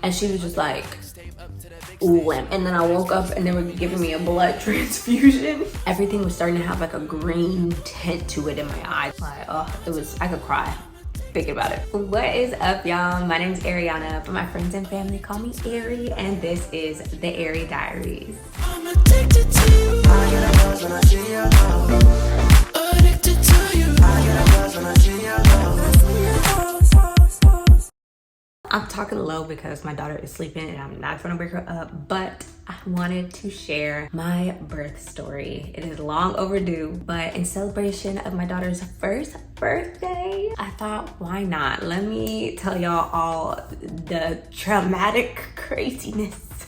And she was just like limp. And then I woke up and they were giving me a blood transfusion. Everything was starting to have like a green tint to it in my eyes. Like, oh, I could cry thinking about it. What is up, y'all? My name is Ariana, but my friends and family call me Ari, and this is the Ari Diaries. I'm addicted to you. I get a buzz when I see your love. Addicted to you. I get a buzz when I see your love. I'm talking low because my daughter is sleeping and I'm not trying to wake her up, but I wanted to share my birth story. It is long overdue, but in celebration of my daughter's first birthday, I thought, why not? Let me tell y'all all the traumatic craziness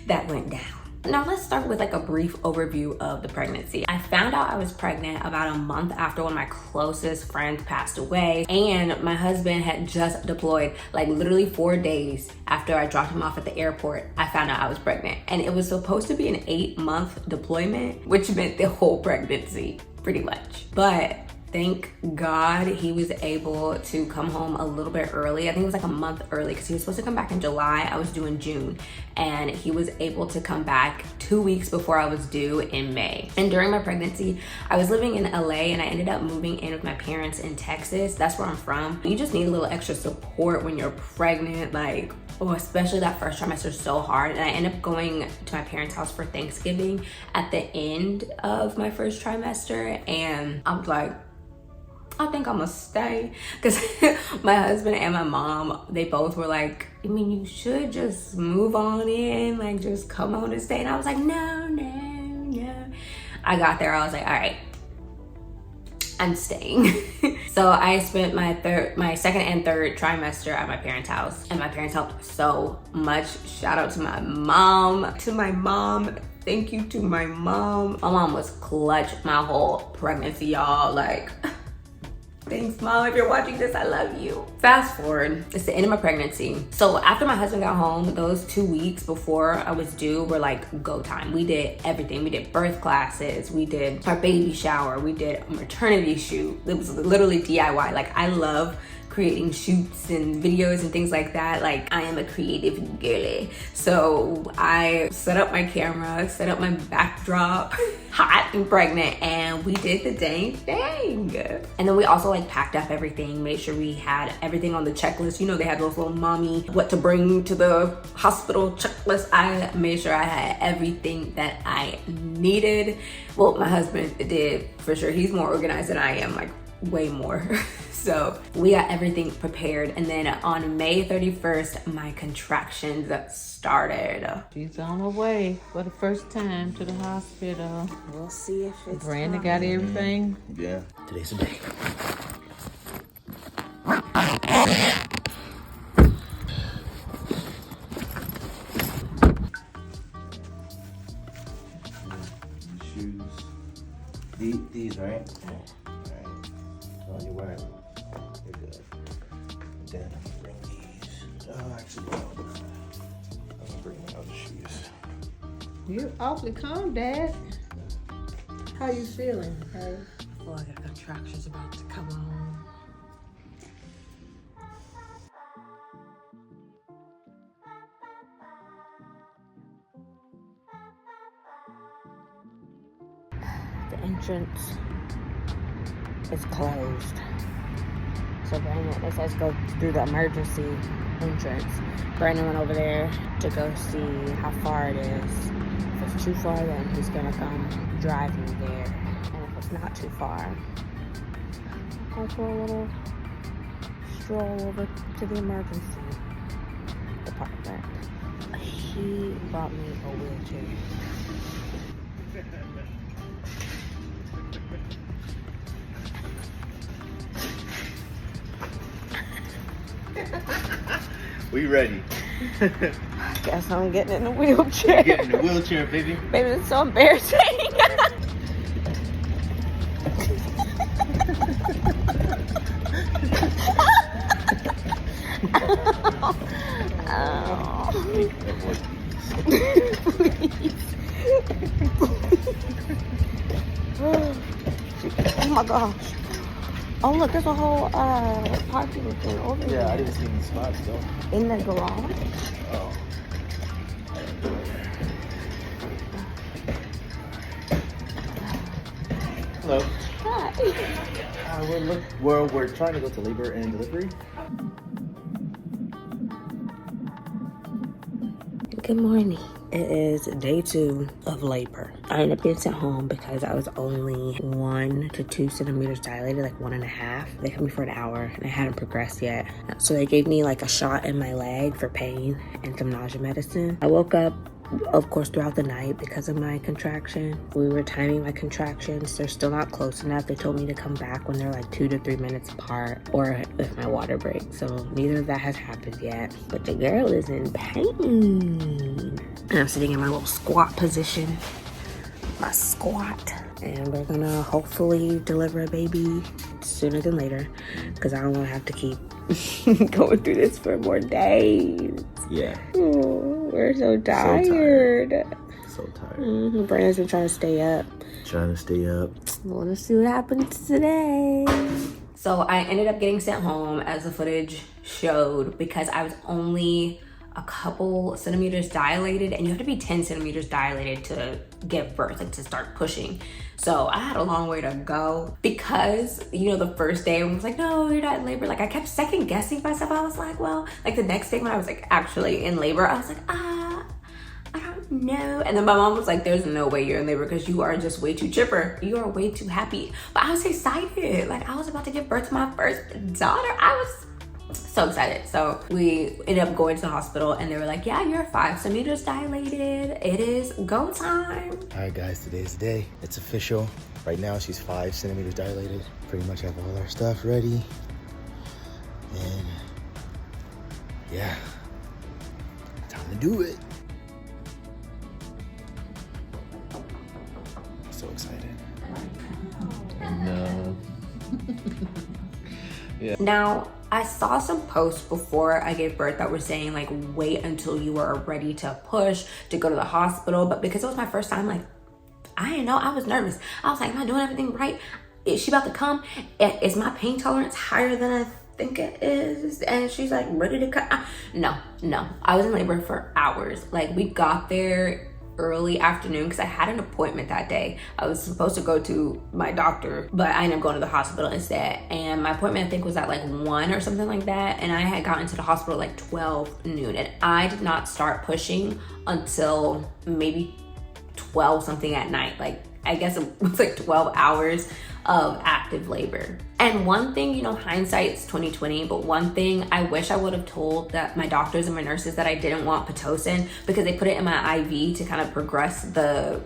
that went down. Now let's start with like a brief overview of the pregnancy. I found out I was pregnant about a month after one of my closest friends passed away, and my husband had just deployed. Like literally 4 days after I dropped him off at the airport, I found out I was pregnant. And it was supposed to be an 8-month deployment, which meant the whole pregnancy pretty much. But thank God he was able to come home a little bit early. I think it was like a month early because he was supposed to come back in July. I was due in June, and he was able to come back 2 weeks before I was due in May. And during my pregnancy, I was living in LA and I ended up moving in with my parents in Texas. That's where I'm from. You just need a little extra support when you're pregnant, like, oh, especially that first trimester is so hard. And I ended up going to my parents' house for Thanksgiving at the end of my first trimester, and I was like, I think I'm gonna stay, because my husband and my mom, they both were like, I mean, you should just move on in, like just come on and stay. And I was like, no. I got there, I was like, all right, I'm staying. So I spent my second and third trimester at my parents' house, and my parents helped so much. Shout out to my mom. Thank you to my mom. My mom was clutch my whole pregnancy, y'all. Like, thanks, Mom, if you're watching this, I love you. Fast forward, it's the end of my pregnancy. So after my husband got home, those 2 weeks before I was due were like go time. We did everything. We did birth classes, we did our baby shower, we did a maternity shoot. It was literally DIY. Like, I love creating shoots and videos and things like that. Like, I am a creative girly. So I set up my camera, set up my backdrop, hot and pregnant, and we did the dang thing. And then we also like packed up everything, made sure we had everything on the checklist. You know, they had those little mommy what to bring to the hospital checklist. I made sure I had everything that I needed. Well, my husband did for sure. He's more organized than I am, like way more. So we got everything prepared, and then on May 31st, my contractions started. She's on her way for the first time to the hospital. We'll see if it's Brandon got everything. Yeah, today's the day. Shoes. These, right? Alright. So you're wearing them. You're good. Then bring these. Oh, actually, no. I'm gonna bring my other shoes. You're awfully calm, Dad. How you feeling? Hey? I feel like a contraction's about to come on. The entrance is closed. So Brandon, it says go through the emergency entrance. Brandon went over there to go see how far it is. If it's too far, then he's gonna come drive me there. And if it's not too far, I'll go for a little stroll over to the emergency department. He bought me a wheelchair. We ready. Guess I'm getting in the wheelchair. Get in the wheelchair, baby. Baby, it's so embarrassing. Please. Oh my gosh. Oh, look, there's a whole parking thing over there. Yeah, I didn't see any spots though. In the garage? Oh. Hello. Hi. We're trying to go to labor and delivery. Good morning. It is day 2 of labor. I ended up being sent home because I was only 1 to 2 centimeters dilated, like 1.5. They kept me for an hour and I hadn't progressed yet. So they gave me like a shot in my leg for pain and some nausea medicine. I woke up, of course, throughout the night because of my contraction. We were timing my contractions. They're still not close enough. They told me to come back when they're like 2 to 3 minutes apart or if my water breaks. So neither of that has happened yet. But the girl is in pain. And I'm sitting in my little squat position. My squat. And we're gonna hopefully deliver a baby sooner than later because I don't want to have to keep going through this for more days. Yeah. Oh, we're so tired. So tired. Brandon's been trying to stay up. Trying to stay up. Well, let's see what happens today. So I ended up getting sent home, as the footage showed, because I was only a couple centimeters dilated, and you have to be 10 centimeters dilated to give birth, like to start pushing. So I had a long way to go because, you know, the first day I was like, no, you're not in labor. Like I kept second guessing myself. I was like, well, like the next day when I was like actually in labor, I was like, I don't know. And then my mom was like, there's no way you're in labor because you are just way too chipper. You are way too happy. But I was excited. Like I was about to give birth to my first daughter. I was so excited. So we ended up going to the hospital and they were like, yeah, you're 5 centimeters dilated. It is go time. All right, guys, today's the day. It's official. Right now, she's 5 centimeters dilated. Pretty much have all our stuff ready. And yeah, time to do it. So excited. No. Yeah. Now, I saw some posts before I gave birth that were saying like, wait until you are ready to push to go to the hospital. But because it was my first time, like, I didn't know. I was nervous. I was like, am I doing everything right? Is she about to come? Is my pain tolerance higher than I think it is? And she's like, ready to cut? No. I was in labor for hours. Like we got there early afternoon because I had an appointment that day. I was supposed to go to my doctor, but I ended up going to the hospital instead. And my appointment I think was at like 1 or something like that. And I had gotten to the hospital like 12 noon. And I did not start pushing until maybe 12 something at night. Like I guess it was like 12 hours of active labor. And one thing, you know, hindsight's 2020, but one thing I wish I would have told that my doctors and my nurses that I didn't want pitocin because they put it in my IV to kind of progress the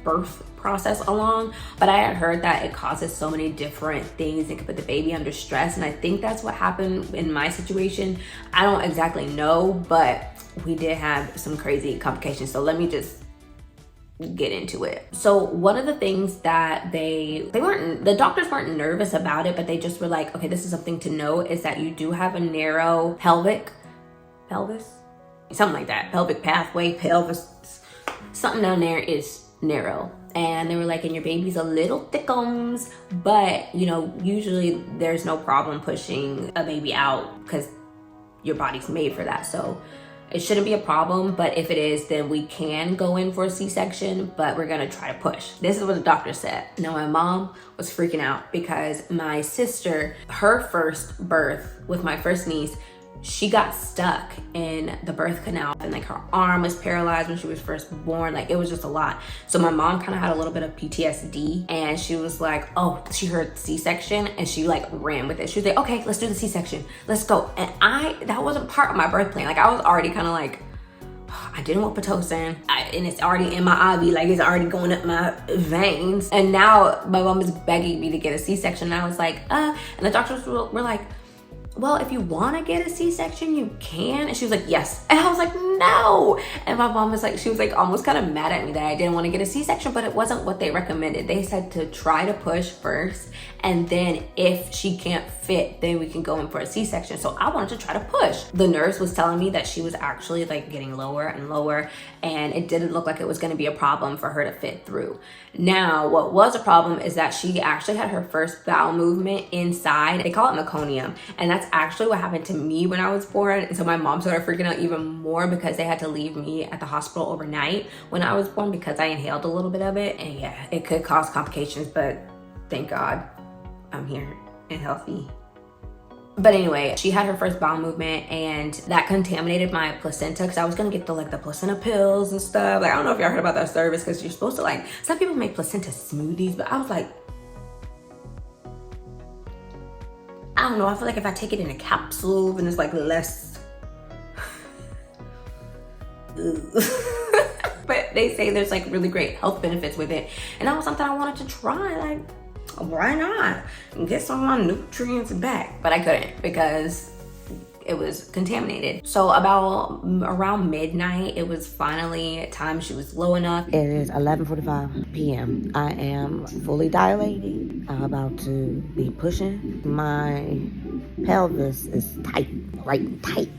birth process along. But I had heard that it causes so many different things. It could put the baby under stress. And I think that's what happened in my situation. I don't exactly know, but we did have some crazy complications. So let me just get into it. So one of the things that the doctors weren't nervous about it, but they just were like, okay, this is something to know, is that you do have a narrow pelvis, something like that, pelvic pathway, pelvis, something down there is narrow. And they were like, and your baby's a little thickums, but you know, usually there's no problem pushing a baby out because your body's made for that. So it shouldn't be a problem, but if it is, then we can go in for a C-section, but we're gonna try to push. This is what the doctor said. Now, my mom was freaking out because my sister, her first birth with my first niece, she got stuck in the birth canal and like her arm was paralyzed when she was first born. Like it was just a lot. So my mom kind of had a little bit of PTSD and she was like, oh, she heard C-section and she like ran with it. She was like, okay, let's do the C-section. Let's go. And that wasn't part of my birth plan. Like I was already kind of like, I didn't want pitocin and it's already in my IV, like it's already going up my veins. And now my mom is begging me to get a C-section. And I was like, and the doctors were like, well, if you want to get a C-section, you can. And she was like, yes. And I was like, no. And my mom was like, she was like almost kind of mad at me that I didn't want to get a C-section, but it wasn't what they recommended. They said to try to push first, and then if she can't fit, then we can go in for a C-section. So I wanted to try to push. The nurse was telling me that she was actually like getting lower and lower, and it didn't look like it was going to be a problem for her to fit through. Now, what was a problem is that she actually had her first bowel movement inside. They call it meconium, and that's actually what happened to me when I was born. And so my mom started freaking out even more because they had to leave me at the hospital overnight when I was born because I inhaled a little bit of it. And yeah, it could cause complications, but thank God I'm here and healthy. But anyway, she had her first bowel movement, and that contaminated my placenta because I was gonna get the placenta pills and stuff. Like, I don't know if y'all heard about that service, because you're supposed to, like, some people make placenta smoothies, but I was like, I don't know, I feel like if I take it in a capsule, then it's like less. But they say there's like really great health benefits with it, and that was something I wanted to try. Like, why not get some of my nutrients back? But I couldn't because it was contaminated. So about around midnight, it was finally time. She was low enough. It is 11:45 p.m. I am fully dilated. I'm about to be pushing. My pelvis is tight, right tight.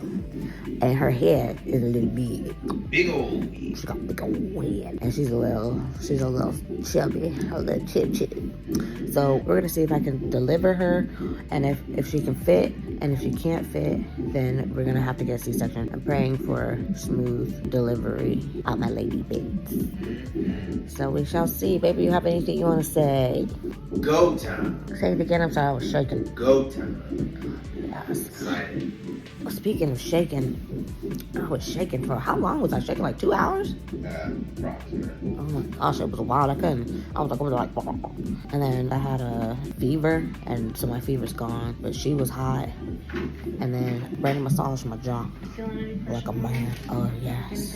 And her head is a little big. Big old. She's got a big old head. And she's a little chubby, a little chip. So we're gonna see if I can deliver her, and if she can fit, and if she can't fit, then we're gonna have to get a C-section. I'm praying for smooth delivery out my lady bits. So we shall see. Baby, you have anything you wanna say? Go time. Say it again, I'm sorry, I was shaking. Go time. Yes. Excited. Speaking of shaking, I was shaking for, how long was I shaking? Like 2 hours? Approximately. Oh my gosh, it was wild. I was like, and then I had a fever, and so my fever's gone, but she was hot. And then Brandon massaged my jaw like a man. Oh yes.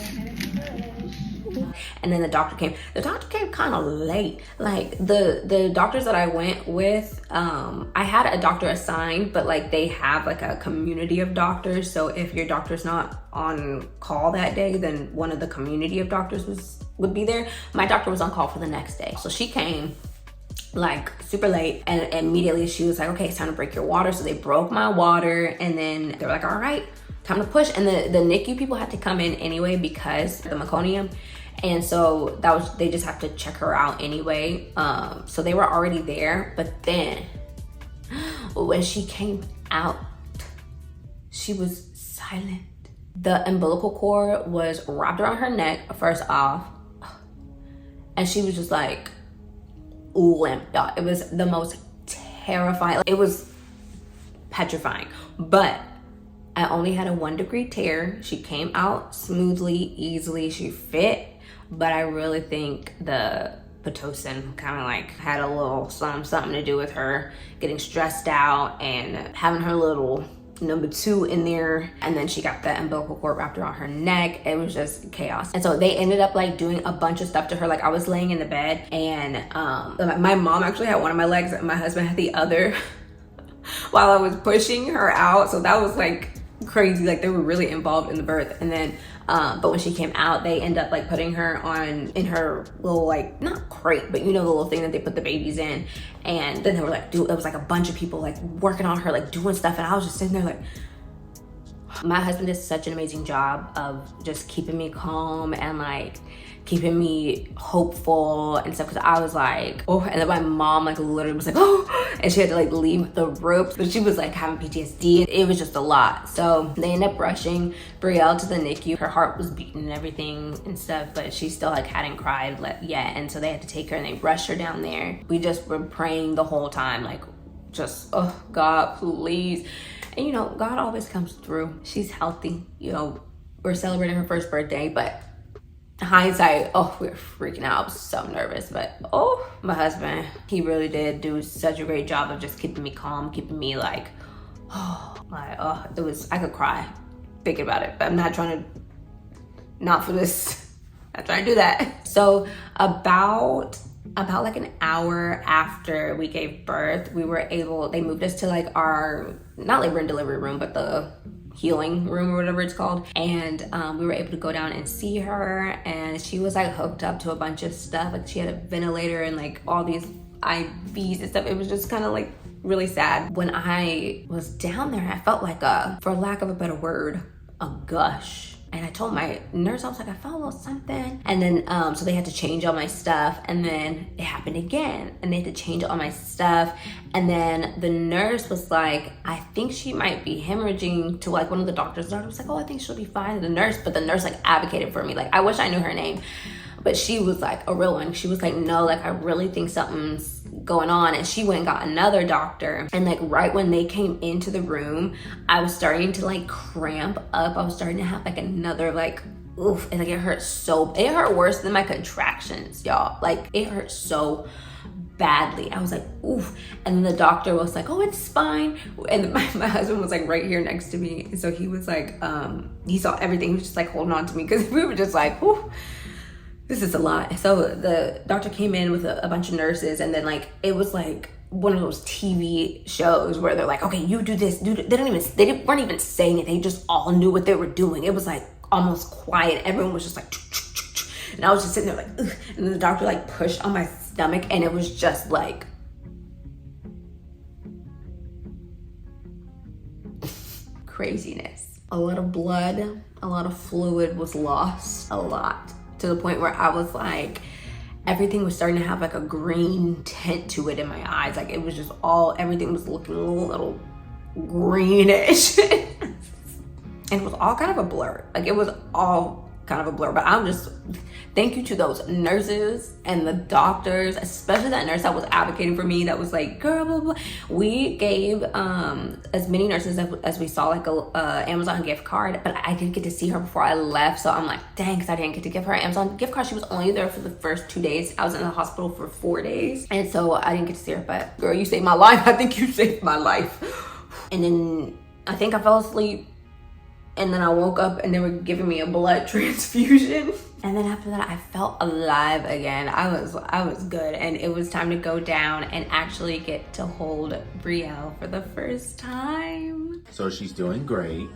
And then the doctor came. The doctor came kind of late. Like the doctors that I went with, I had a doctor assigned, but like they have like a community of doctors. So if your doctor's not on call that day, then one of the community of doctors would be there. My doctor was on call for the next day. So she came like super late, and immediately she was like, okay, it's time to break your water. So they broke my water, and then they were like, all right, time to push. And the NICU people had to come in anyway because of the meconium. And so they just have to check her out anyway. So they were already there, but then when she came out, she was silent. The umbilical cord was wrapped around her neck, first off, and she was just like limp, y'all. It was the most terrifying. It was petrifying, but I only had a 1-degree tear. She came out smoothly, easily. She fit, but I really think the pitocin kind of like had a little something to do with her getting stressed out and having her little number 2 in there, and then she got the umbilical cord wrapped around her neck. It was just chaos. And so they ended up like doing a bunch of stuff to her. Like, I was laying in the bed, and my mom actually had one of my legs and my husband had the other while I was pushing her out. So that was like crazy. Like, they were really involved in the birth. And then but when she came out, they end up like putting her in her little, like, not crate, but you know, the little thing that they put the babies in. And then they were like, it was like a bunch of people like working on her, like doing stuff, and I was just sitting there like, my husband did such an amazing job of just keeping me calm and like keeping me hopeful and stuff, because I was like, oh. And then my mom like literally was like, oh, and she had to like leave the room, but she was like having PTSD. It was just a lot. So they ended up rushing Brielle to the NICU. Her heart was beating and everything and stuff, but she still like hadn't cried yet, and so they had to take her and they rushed her down there. We just were praying the whole time, like, just, oh God, please. And you know, God always comes through. She's healthy. You know, we're celebrating her first birthday, but hindsight, oh, we were freaking out. I was so nervous, but oh, my husband, he really did do such a great job of just keeping me calm, keeping me like, it was, I could cry thinking about it, but I'm not trying to, not for this, not trying to do that. So about About like an hour after we gave birth, they moved us to like our, not labor and delivery room, but the healing room or whatever it's called. And we were able to go down and see her, and she was like hooked up to a bunch of stuff. Like she had a ventilator and like all these IVs and stuff. It was just kind of like really sad. When I was down there, I felt like for lack of a better word, a gush. And I told my nurse, I was like, I felt a little something. And then, so they had to change all my stuff. And then it happened again. And they had to change all my stuff. And then the nurse was like, I think she might be hemorrhaging, to like one of the doctors. The doctor was like, oh, I think she'll be fine. But the nurse like advocated for me. Like, I wish I knew her name. But she was like a real one. She was like, no, like I really think something's going on. And she went and got another doctor. And like right when they came into the room, I was starting to like cramp up. I was starting to have like another like, oof. And like it hurt worse than my contractions, y'all. Like it hurt so badly. I was like, oof. And then the doctor was like, oh, it's fine. And my husband was like right here next to me. And so he was like, he saw everything. He was just like holding on to me because we were just like, oof. This is a lot. So the doctor came in with a bunch of nurses, and then like it was like one of those TV shows where they're like, okay, you do this, do that. They weren't even saying it. They just all knew what they were doing. It was like almost quiet. Everyone was just like, and I was just sitting there like, ugh. And then the doctor like pushed on my stomach, and it was just like, craziness. A lot of blood, a lot of fluid was lost, a lot. To the point where I was like, everything was starting to have like a green tint to it in my eyes. Like it was just everything was looking a little greenish. And it was all kind of a blur. Like it was all kind of a blur. But I'm just, thank you to those nurses and the doctors, especially that nurse that was advocating for me, that was like, girl, blah, blah. We gave as many nurses as we saw like a Amazon gift card, but I didn't get to see her before I left. So I'm like, dang, because I didn't get to give her an Amazon gift card. She was only there for the first 2 days. I was in the hospital for 4 days. And so I didn't get to see her, but girl, you saved my life. I think you saved my life. And then I think I fell asleep. And then I woke up and they were giving me a blood transfusion. And then after that, I felt alive again. I was good. And it was time to go down and actually get to hold Brielle for the first time. So she's doing great.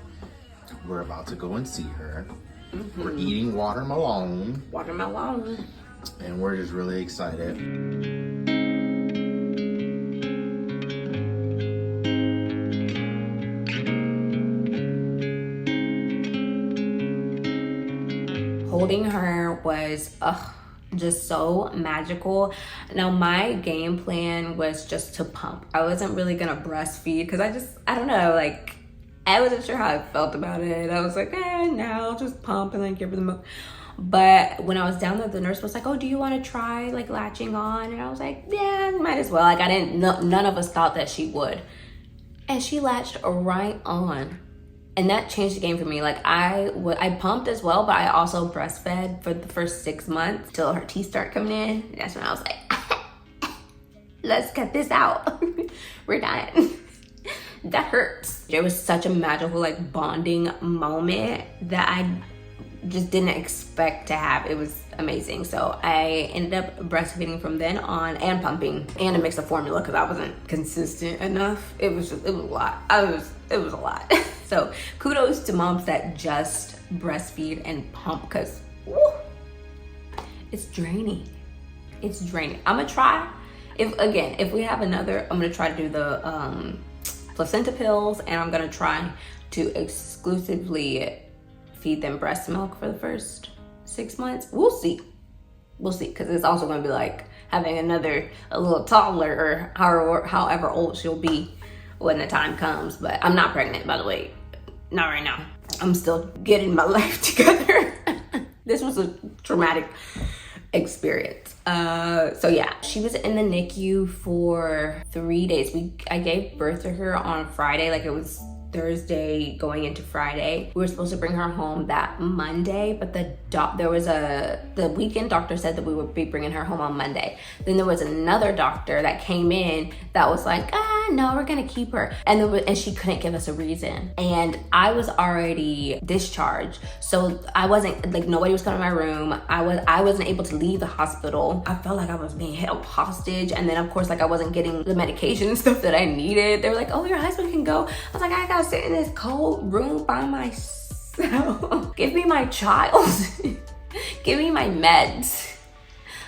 We're about to go and see her. We're eating watermelon. Watermelon. And we're just really excited. Holding her was just so magical. Now my game plan was just to pump. I wasn't really gonna breastfeed because I don't know, like I wasn't sure how I felt about it. I was like, no, I'll just pump and then give her the milk. But when I was down there, the nurse was like, oh, do you want to try like latching on? And I was like, yeah, might as well. Like none of us thought that she would. And she latched right on. And that changed the game for me. Like I pumped as well, but I also breastfed for the first 6 months till her teeth start coming in. That's when I was like, let's cut this out. We're done. That hurts. It was such a magical like bonding moment that I just didn't expect to have. It was amazing. So I ended up breastfeeding from then on and pumping and a mix of formula because I wasn't consistent enough. It was a lot. It was a lot. So kudos to moms that just breastfeed and pump because it's draining. It's draining. I'm gonna try. If we have another, I'm gonna try to do the placenta pills, and I'm gonna try to exclusively feed them breast milk for the first 6 months. We'll see because it's also going to be like having a little toddler or however old she'll be when the time comes. But I'm not pregnant, by the way, not right now. I'm still getting my life together. This was a traumatic experience. So yeah, she was in the NICU for 3 days. I gave birth to her on Friday. Like it was Thursday going into Friday. We were supposed to bring her home that Monday, but the weekend doctor said that we would be bringing her home on Monday. Then there was another doctor that came in that was like, no, we're gonna keep her. And she couldn't give us a reason. And I was already discharged. So I wasn't, like, nobody was coming to my room. I wasn't able to leave the hospital. I felt like I was being held hostage. And then of course, like, I wasn't getting the medication and stuff that I needed. They were like, oh, your husband can go. I was like, I gotta sit in this cold room by myself. Give me my child. Give me my meds.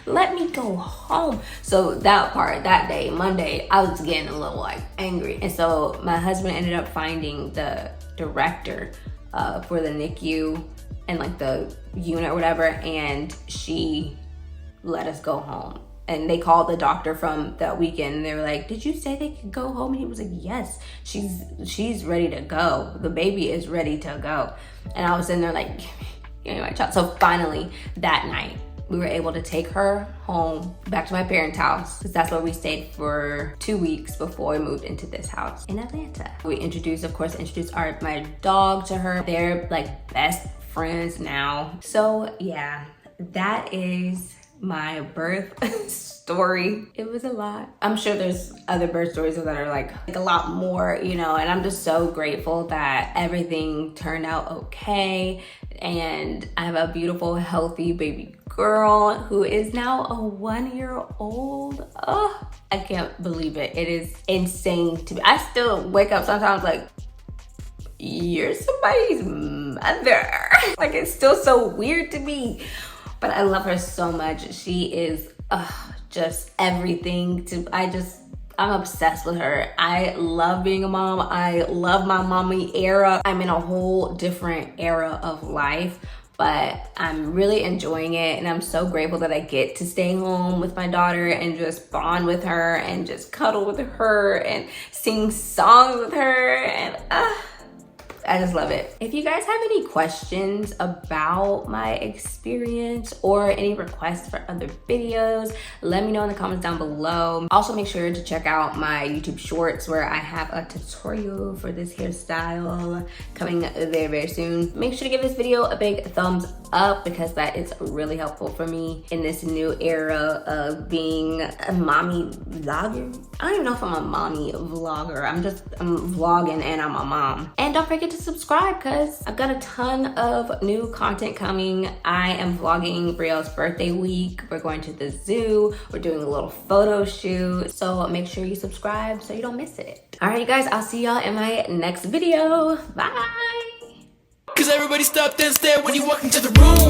Let me go home. So that day, Monday, I was getting a little like angry. And so my husband ended up finding the director for the NICU and like the unit or whatever. And she let us go home. And they called the doctor from that weekend and they were like, did you say they could go home? And he was like, yes, she's ready to go. The baby is ready to go. And I was sitting there like, give me my child. So finally that night, we were able to take her home back to my parents' house, because that's where we stayed for 2 weeks before we moved into this house in Atlanta. We introduced my dog to her. They're like best friends now. So yeah, that is my birth story. It was a lot. I'm sure there's other birth stories that are like a lot more, you know, and I'm just so grateful that everything turned out okay. And I have a beautiful, healthy baby girl who is now a 1-year-old. Oh, I can't believe it. It is insane to me. I still wake up sometimes like, you're somebody's mother. Like, it's still so weird to me. But I love her so much. She is just everything I'm obsessed with her. I love being a mom. I love my mommy era. I'm in a whole different era of life, but I'm really enjoying it. And I'm so grateful that I get to stay home with my daughter and just bond with her and just cuddle with her and sing songs with her. And I just love it. If you guys have any questions about my experience or any requests for other videos, let me know in the comments down below. Also, make sure to check out my YouTube shorts where I have a tutorial for this hairstyle coming very, very soon. Make sure to give this video a big thumbs up because that is really helpful for me in this new era of being a mommy vlogger. I don't even know if I'm a mommy vlogger. I'm vlogging and I'm a mom. And don't forget to subscribe because I've got a ton of new content coming. I am vlogging Brielle's birthday week. We're going to the zoo. We're doing a little photo shoot. So make sure you subscribe so you don't miss it. All right, you guys, I'll see y'all in my next video. Bye. Cause everybody stopped and stared when you walked into the room.